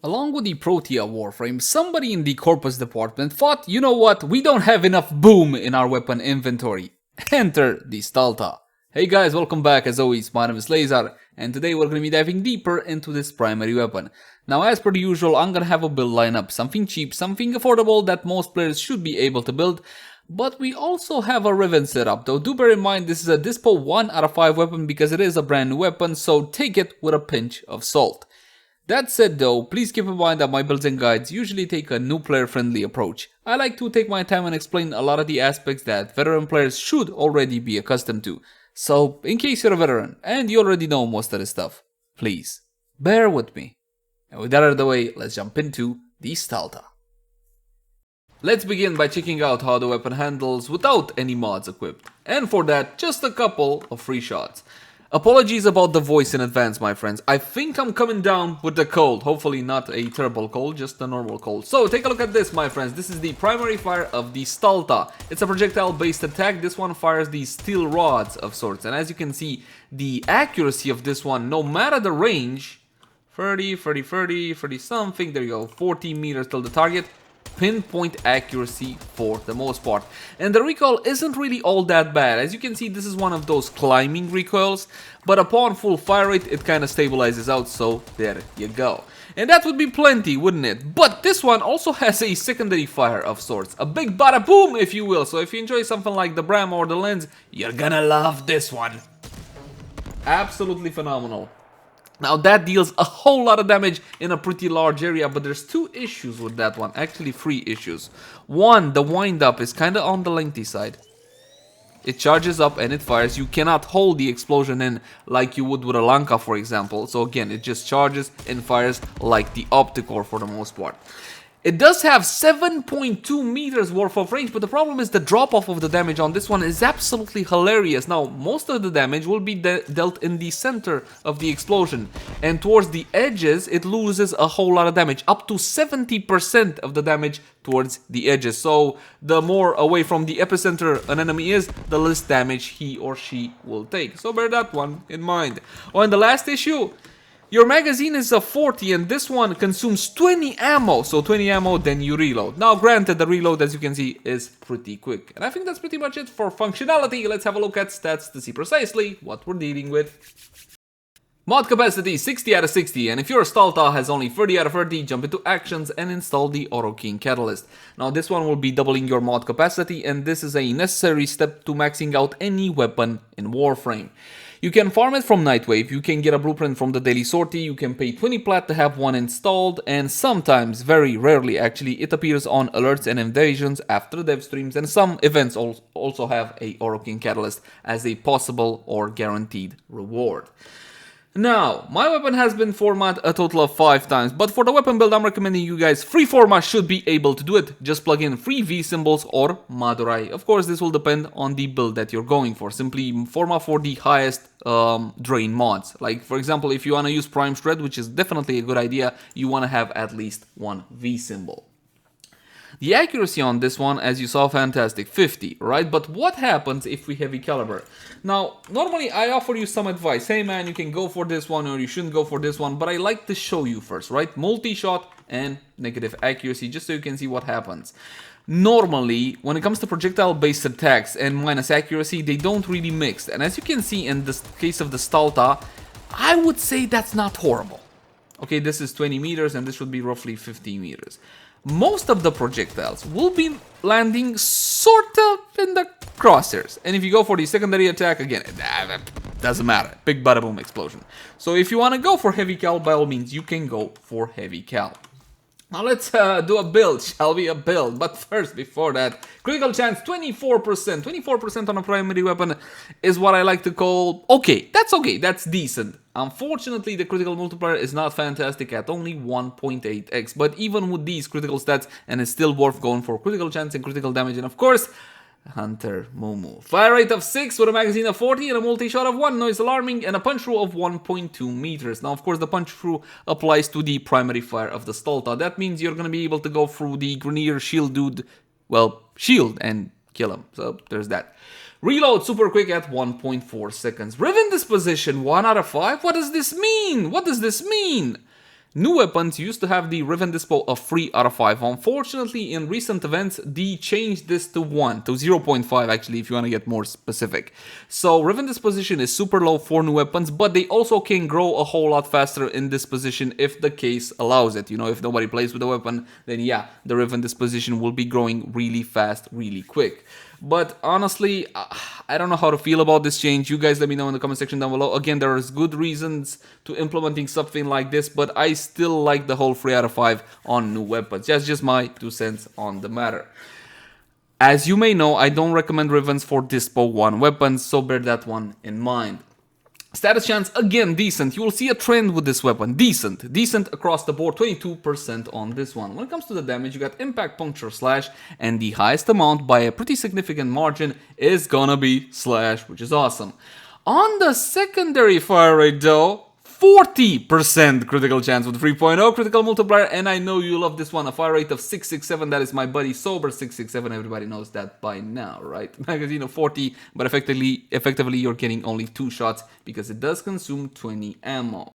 Along with the Protea Warframe, somebody in the Corpus department thought, you know what, we don't have enough boom in our weapon inventory. Enter the Stahlta. Hey guys, welcome back. As always, my name is Leyzar, and today we're going to be diving deeper into this primary weapon. Now, as per usual, I'm going to have a build lineup, something cheap, something affordable that most players should be able to build. But we also have a Riven setup, though do bear in mind this is a Dispo 1 out of 5 weapon because it is a brand new weapon, so take it with a pinch of salt. That said though, please keep in mind that my builds and guides usually take a new player friendly approach. I like to take my time and explain a lot of the aspects that veteran players should already be accustomed to. So, in case you're a veteran and you already know most of this stuff, please bear with me. And with that out of the way, let's jump into the Stahlta. Let's begin by checking out how the weapon handles without any mods equipped. And for that, just a couple of free shots. Apologies about the voice in advance, my friends. I think I'm coming down with the cold. Hopefully not a terrible cold, just a normal cold. So take a look at this, my friends. This is the primary fire of the Stahlta. It's a projectile based attack. This one fires these steel rods of sorts. And as you can see, the accuracy of this one, no matter the range, 30 something, there you go, 40 meters till the target. Pinpoint accuracy for the most part, and the recoil isn't really all that bad. As you can see, this is one of those climbing recoils, but upon full fire rate it kind of stabilizes out, so there you go. And that would be plenty, wouldn't it? But this one also has a secondary fire of sorts, a big bada boom if you will. So if you enjoy something like the Bram or the Lens, you're gonna love this one. Absolutely phenomenal. Now that deals a whole lot of damage in a pretty large area, but there's two issues with that one, actually three issues. One, the wind up is kinda on the lengthy side. It charges up and it fires. You cannot hold the explosion in like you would with a Lanka, for example. So again, it just charges and fires like the Opticore for the most part. It does have 7.2 meters worth of range, but the problem is the drop-off of the damage on this one is absolutely hilarious. Now, most of the damage will be dealt in the center of the explosion, and towards the edges, it loses a whole lot of damage, up to 70% of the damage towards the edges. So, the more away from the epicenter an enemy is, the less damage he or she will take. So, bear that one in mind. Oh, and the last issue, your magazine is a 40 and this one consumes 20 ammo. So 20 ammo, then you reload. Now granted, the reload, as you can see, is pretty quick. And I think that's pretty much it for functionality. Let's have a look at stats to see precisely what we're dealing with. Mod capacity 60 out of 60, and if your Stahlta has only 30 out of 30, jump into actions and install the Auto King Catalyst. Now this one will be doubling your mod capacity, and this is a necessary step to maxing out any weapon in Warframe. You can farm it from Nightwave, you can get a blueprint from the Daily Sortie, you can pay 20 plat to have one installed, and sometimes, very rarely actually, it appears on alerts and invasions after dev streams, and some events also have a Auto King Catalyst as a possible or guaranteed reward. Now, my weapon has been formatted a total of 5 times, but for the weapon build I'm recommending you guys, free format should be able to do it. Just plug in free V symbols or Madurai. Of course, this will depend on the build that you're going for. Simply format for the highest drain mods. Like, for example, if you want to use Prime Shred, which is definitely a good idea, you want to have at least one V symbol. The accuracy on this one, as you saw, fantastic, 50, right? But what happens if we heavy caliber? Now, normally I offer you some advice. Hey man, you can go for this one or you shouldn't go for this one, but I like to show you first, right? Multi-shot and negative accuracy, just so you can see what happens. Normally, when it comes to projectile-based attacks and minus accuracy, they don't really mix. And as you can see in this case of the Stahlta, I would say that's not horrible. Okay, this is 20 meters and this would be roughly 50 meters. Most of the projectiles will be landing sort of in the crosshairs. And if you go for the secondary attack, again, it doesn't matter. Big bada boom explosion. So if you want to go for heavy cal, by all means, you can go for heavy cal. Now let's do a build, shall we? A build. But first, before that, critical chance 24%. 24% on a primary weapon is what I like to call okay, that's decent. Unfortunately, the critical multiplier is not fantastic at only 1.8x. But even with these critical stats, and it's still worth going for critical chance and critical damage. And of course, Hunter Mumu. Fire rate of 6 with a magazine of 40 and a multi-shot of 1, noise alarming, and a punch through of 1.2 meters. Now, of course, the punch through applies to the primary fire of the Stahlta. That means you're going to be able to go through the Grenadier shield dude, well, shield, and kill him. So, there's that. Reload super quick at 1.4 seconds. Riven disposition 1 out of 5? What does this mean? What does this mean? New weapons used to have the Riven Dispo of 3 out of 5. Unfortunately, in recent events, they changed this to 1, to 0.5 actually, if you want to get more specific. So Riven Disposition is super low for new weapons, but they also can grow a whole lot faster in this position if the case allows it. You know, if nobody plays with the weapon, then yeah, the Riven Disposition will be growing really fast, really quick. But honestly, I don't know how to feel about this change. You guys let me know in the comment section down below. Again, there is good reasons to implementing something like this, but I still like the whole 3 out of 5 on new weapons. That's just my 2 cents on the matter. As you may know, I don't recommend Rivens for Dispo 1 weapons, so bear that one in mind. Status chance, again, decent. You will see a trend with this weapon. Decent across the board, 22% on this one. When it comes to the damage, you got impact, puncture, slash, and the highest amount by a pretty significant margin is gonna be slash, which is awesome. On the secondary fire rate though, 40% critical chance with 3.0 critical multiplier, and I know you love this one, a fire rate of 667, that is my buddy Sober 667, everybody knows that by now, right? Magazine of 40, but effectively you're getting only 2 shots because it does consume 20 ammo.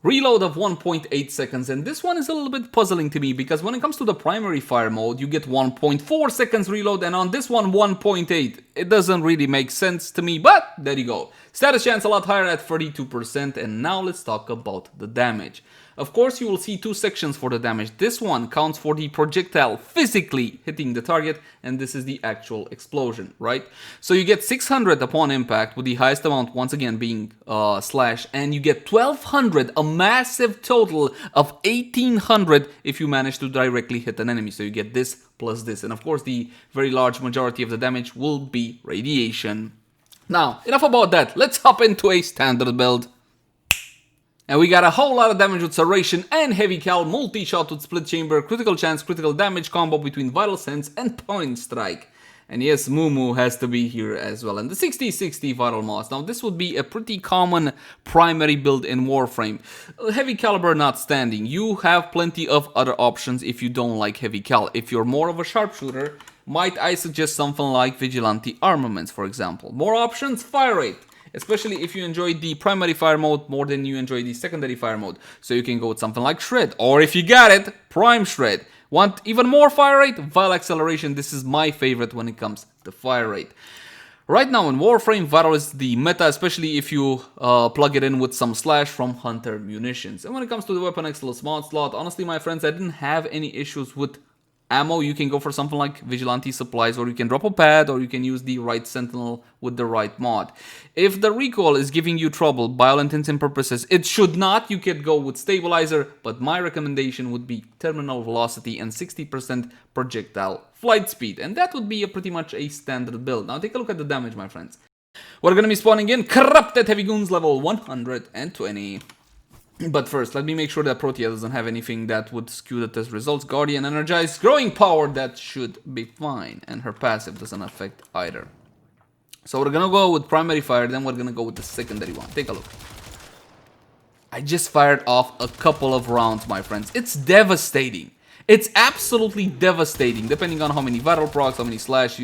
Reload of 1.8 seconds, and this one is a little bit puzzling to me because when it comes to the primary fire mode, you get 1.4 seconds reload, and on this one 1.8. It doesn't really make sense to me, but there you go. Status chance a lot higher at 32%, and now let's talk about the damage. Of course, you will see 2 sections for the damage. This one counts for the projectile physically hitting the target, and this is the actual explosion, right? So you get 600 upon impact, with the highest amount once again being slash, and you get 1200, a massive total of 1800 if you manage to directly hit an enemy. So you get this plus this, and of course the very large majority of the damage will be radiation. Now, enough about that, let's hop into a standard build. And we got a whole lot of damage with Serration and Heavy Cal, multi-shot with Split Chamber, critical chance, critical damage combo between Vital Sense and Point Strike. And yes, Mumu has to be here as well. And the 60-60 Vital Moss. Now this would be a pretty common primary build in Warframe. Heavy Caliber not standing. You have plenty of other options if you don't like Heavy Cal. If you're more of a sharpshooter, might I suggest something like Vigilante Armaments, for example. More options, Fire Rate. Especially if you enjoy the primary fire mode more than you enjoy the secondary fire mode. So you can go with something like Shred, or if you got it, Prime Shred. Want even more fire rate? Vital Acceleration. This is my favorite when it comes to fire rate. Right now in Warframe, Vital is the meta, especially if you plug it in with some slash from Hunter Munitions. And when it comes to the Weapon Excellence mod slot, honestly my friends, I didn't have any issues with ammo. You can go for something like Vigilante Supplies, or you can drop a pad, or you can use the right Sentinel with the right mod. If the recoil is giving you trouble, by all intents and purposes, it should not. You could go with Stabilizer, but my recommendation would be Terminal Velocity and 60% projectile flight speed, and that would be pretty much a standard build. Now take a look at the damage, my friends. We're gonna be spawning in Corrupted Heavy Goons level 120. But first, let me make sure that Protea doesn't have anything that would skew the test results. Guardian Energized, Growing Power, that should be fine. And her passive doesn't affect either. So we're gonna go with Primary Fire, then we're gonna go with the secondary one. Take a look. I just fired off a couple of rounds, my friends. It's devastating. It's absolutely devastating, depending on how many vital procs, how many slashes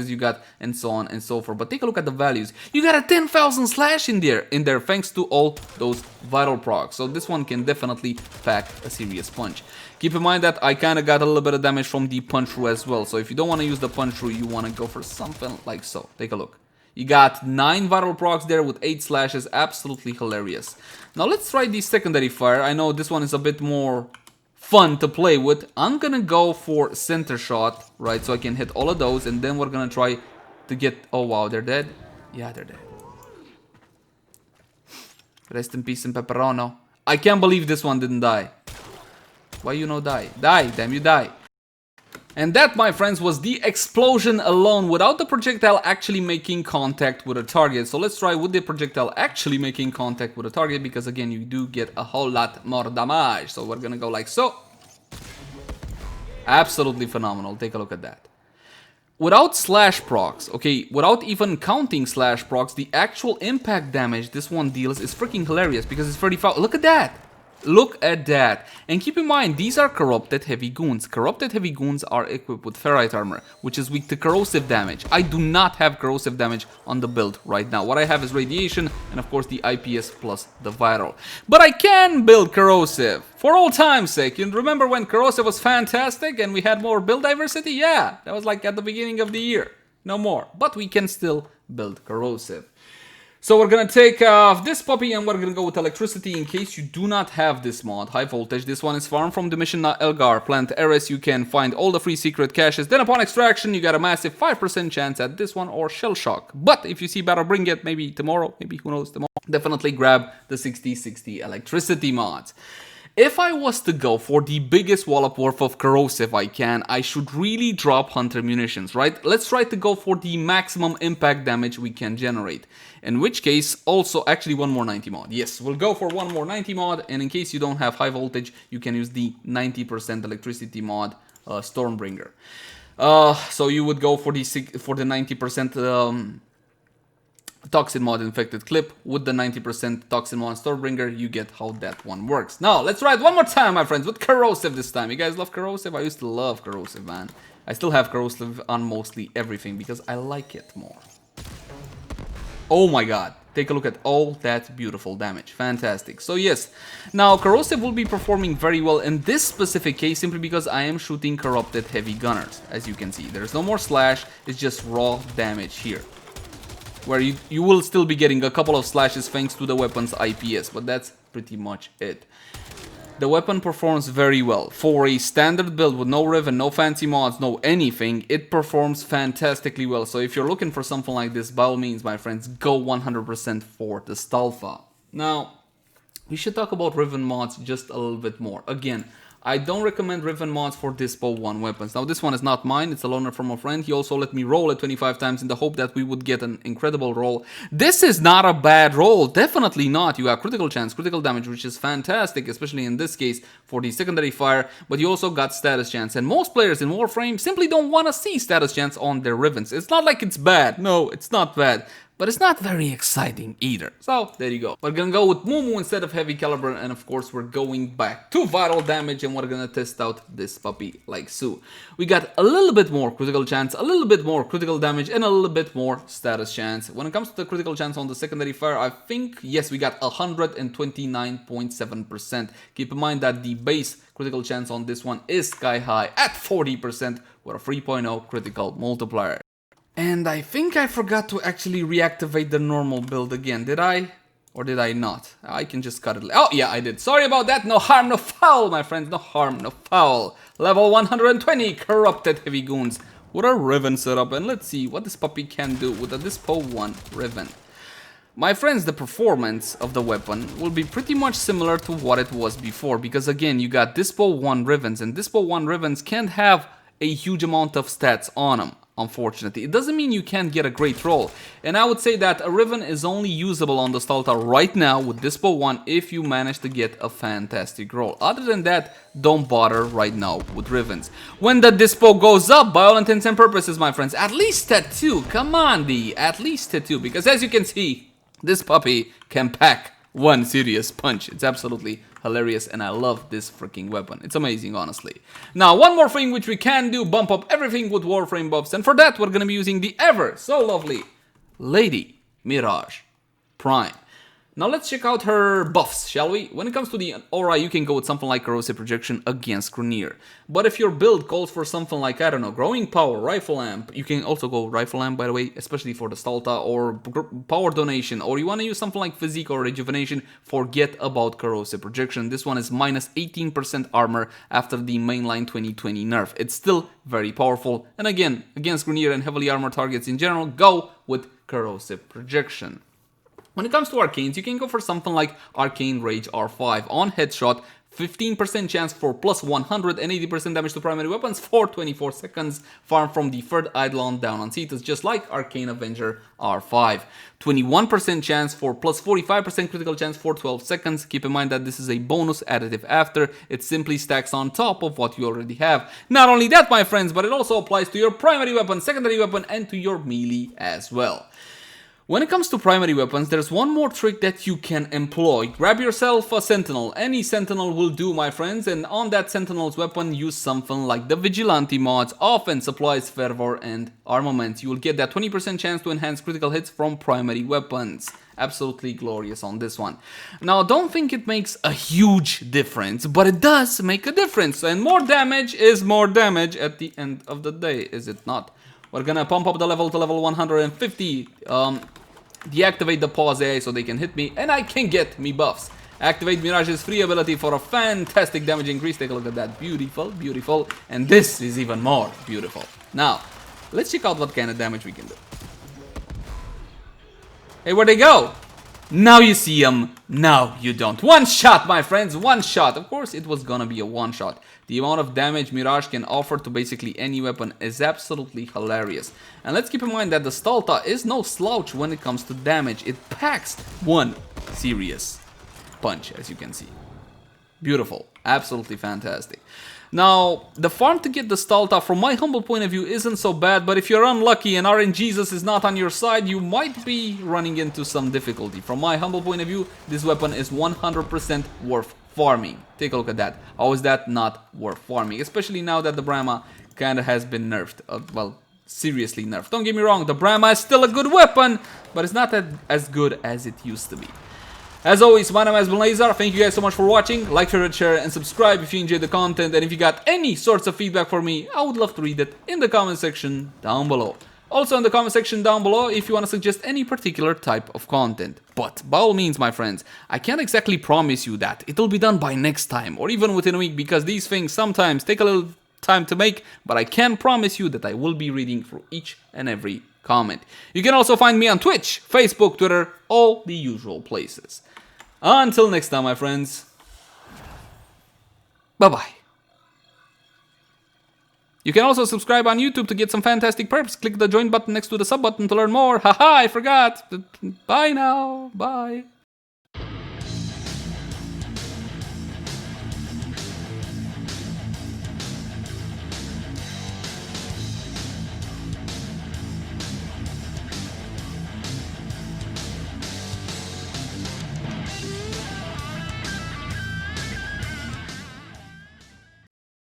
you got, and so on and so forth. But take a look at the values. You got a 10,000 slash in there, thanks to all those vital procs. So this one can definitely pack a serious punch. Keep in mind that I kind of got a little bit of damage from the punch through as well. So if you don't want to use the punch through, you want to go for something like so. Take a look. You got 9 vital procs there with 8 slashes. Absolutely hilarious. Now let's try the secondary fire. I know this one is a bit more fun to play with. I'm gonna go for center shot, right, so I can hit all of those, and then we're gonna try to get... Oh wow, they're dead? Yeah, they're dead. Rest in peace in Pepperono. I can't believe this one didn't die. Why you no die? Die, damn you die. And that, my friends, was the explosion alone without the projectile actually making contact with a target. So let's try with the projectile actually making contact with a target, because again, you do get a whole lot more damage. So we're gonna go like so. Absolutely phenomenal. Take a look at that. Without slash procs, okay, without even counting slash procs, the actual impact damage this one deals is freaking hilarious, because it's 35. Look at that. Look at that. And keep in mind, these are corrupted heavy goons. Corrupted heavy goons are equipped with ferrite armor, which is weak to corrosive damage. I do not have corrosive damage on the build right now. What I have is radiation and of course the IPS plus the viral. But I can build corrosive for old time's sake. You remember when corrosive was fantastic and we had more build diversity? Yeah, that was like at the beginning of the year. No more. But we can still build corrosive. So we're gonna take this puppy and we're gonna go with electricity in case you do not have this mod, high voltage. This one is farmed from the mission Elgar, plant Eris. You can find all the free secret caches. Then upon extraction, you got a massive 5% chance at this one or shell shock. But if you see better, bring it maybe tomorrow, maybe who knows tomorrow. Definitely grab the 60/60 electricity mods. If I was to go for the biggest wallop worth of corrosive I can, I should really drop hunter munitions, right? Let's try to go for the maximum impact damage we can generate. In which case, also, actually one more 90 mod. Yes, we'll go for one more 90 mod, and in case you don't have high voltage, you can use the 90% electricity mod, Stormbringer. So you would go for the 90% toxin mod infected clip with the 90% toxin mod Stormbringer. You get how that one works. Now let's try it one more time, my friends, with corrosive this time. You guys love corrosive? I used to love corrosive, man. I still have corrosive on mostly everything because I like it more. Oh my god, take a look at all that beautiful damage. Fantastic. So yes, now corrosive will be performing very well in this specific case simply because I am shooting corrupted heavy gunners. As you can see, there's no more slash, it's just raw damage here, where you will still be getting a couple of slashes thanks to the weapon's IPS, but that's pretty much it. The weapon performs very well. For a standard build with no Riven, no fancy mods, no anything, it performs fantastically well. So if you're looking for something like this, by all means, my friends, go 100% for the Stahlta. Now, we should talk about Riven mods just a little bit more. Again, I don't recommend Riven mods for Dispo 1 weapons. Now this one is not mine, it's a loaner from a friend. He also let me roll it 25 times in the hope that we would get an incredible roll. This is not a bad roll, definitely not. You have critical chance, critical damage, which is fantastic, especially in this case for the secondary fire, but you also got status chance. And most players in Warframe simply don't want to see status chance on their Rivens. It's not like it's bad, no, it's not bad. But it's not very exciting either. So, there you go. We're gonna go with Mumu instead of heavy caliber, and of course we're going back to viral damage, and we're gonna test out this puppy like so. We got a little bit more critical chance, a little bit more critical damage, and a little bit more status chance. When it comes to the critical chance on the secondary fire, I think, yes, we got 129.7%. Keep in mind that the base critical chance on this one is sky high at 40% with a 3.0 critical multiplier. And I think I forgot to actually reactivate the normal build again. Did I? Or did I not? I can just cut it. Oh, yeah, I did. Sorry about that. No harm, no foul, my friends. No harm, no foul. Level 120, corrupted heavy goons. With a Riven setup. And let's see what this puppy can do with a Dispo 1 Riven. My friends, the performance of the weapon will be pretty much similar to what it was before. Because again, you got Dispo 1 Rivens. And Dispo 1 Rivens can't have a huge amount of stats on them. Unfortunately, it doesn't mean you can't get a great roll. And I would say that a Riven is only usable on the Stahlta right now with Dispo 1 if you manage to get a fantastic roll. Other than that, don't bother right now with Rivens. When the Dispo goes up, by all intents and purposes, my friends, at least at 2. Come on, D. At least at 2. Because as you can see, this puppy can pack one serious punch. It's absolutely hilarious, and I love this freaking weapon. It's amazing, honestly. Now, one more thing which we can do, bump up everything with Warframe buffs, and for that we're gonna be using the ever so lovely Lady Mirage Prime. Now let's check out her buffs, shall we? When it comes to the aura, you can go with something like corrosive projection against Grenier. But if your build calls for something like, I don't know, growing power, rifle amp, you can also go rifle amp, by the way, especially for the Stahlta, or power donation, or you want to use something like physique or rejuvenation, forget about corrosive projection. This one is minus 18% armor after the mainline 2020 nerf. It's still very powerful, and again, against Grenier and heavily armored targets in general, go with corrosive projection. When it comes to arcanes, you can go for something like Arcane Rage R5 on headshot, 15% chance for plus 180% damage to primary weapons for 24 seconds, farm from the third Eidolon down on Cetus, just like Arcane Avenger R5. 21% chance for plus 45% critical chance for 12 seconds. Keep in mind that this is a bonus additive after. It simply stacks on top of what you already have. Not only that, my friends, but it also applies to your primary weapon, secondary weapon, and to your melee as well. When it comes to primary weapons, there's one more trick that you can employ. Grab yourself a sentinel. Any sentinel will do, my friends, and on that sentinel's weapon, use something like the vigilante mods, offense, supplies, fervor, and armament. You will get that 20% chance to enhance critical hits from primary weapons. Absolutely glorious on this one. Now, don't think it makes a huge difference, but it does make a difference, and more damage is more damage at the end of the day, is it not? We're gonna pump up the level to level 150, deactivate the pause AI so they can hit me, and I can get me buffs. Activate Mirage's free ability for a fantastic damage increase. Take a look at that. Beautiful, beautiful. And this is even more beautiful. Now, let's check out what kind of damage we can do. Hey, where'd they go? Now you see them, now you don't. One shot, my friends, one shot. Of course, it was gonna be a one shot. The amount of damage Mirage can offer to basically any weapon is absolutely hilarious. And let's keep in mind that the Stahlta is no slouch when it comes to damage. It packs one serious punch, as you can see. Beautiful, absolutely fantastic. Now, the farm to get the Stahlta, from my humble point of view, isn't so bad, but if you're unlucky and RNGesus is not on your side, you might be running into some difficulty. From my humble point of view, this weapon is 100% worth farming. Take a look at that. How is that not worth farming? Especially now that the Brahma kinda has been nerfed. Well, seriously nerfed. Don't get me wrong, the Brahma is still a good weapon, but it's not as good as it used to be. As always, my name has been Leyzar. Thank you guys so much for watching. Like, favorite, share, and subscribe if you enjoyed the content. And if you got any sorts of feedback for me, I would love to read it in the comment section down below. Also in the comment section down below if you want to suggest any particular type of content. But by all means, my friends, I can't exactly promise you that it'll be done by next time or even within a week, because these things sometimes take a little time to make, but I can promise you that I will be reading through each and every comment. You can also find me on Twitch, Facebook, Twitter, all the usual places. Until next time, my friends, bye-bye. You can also subscribe on YouTube to get some fantastic perks. Click the join button next to the sub button to learn more. Haha, I forgot. Bye now. Bye.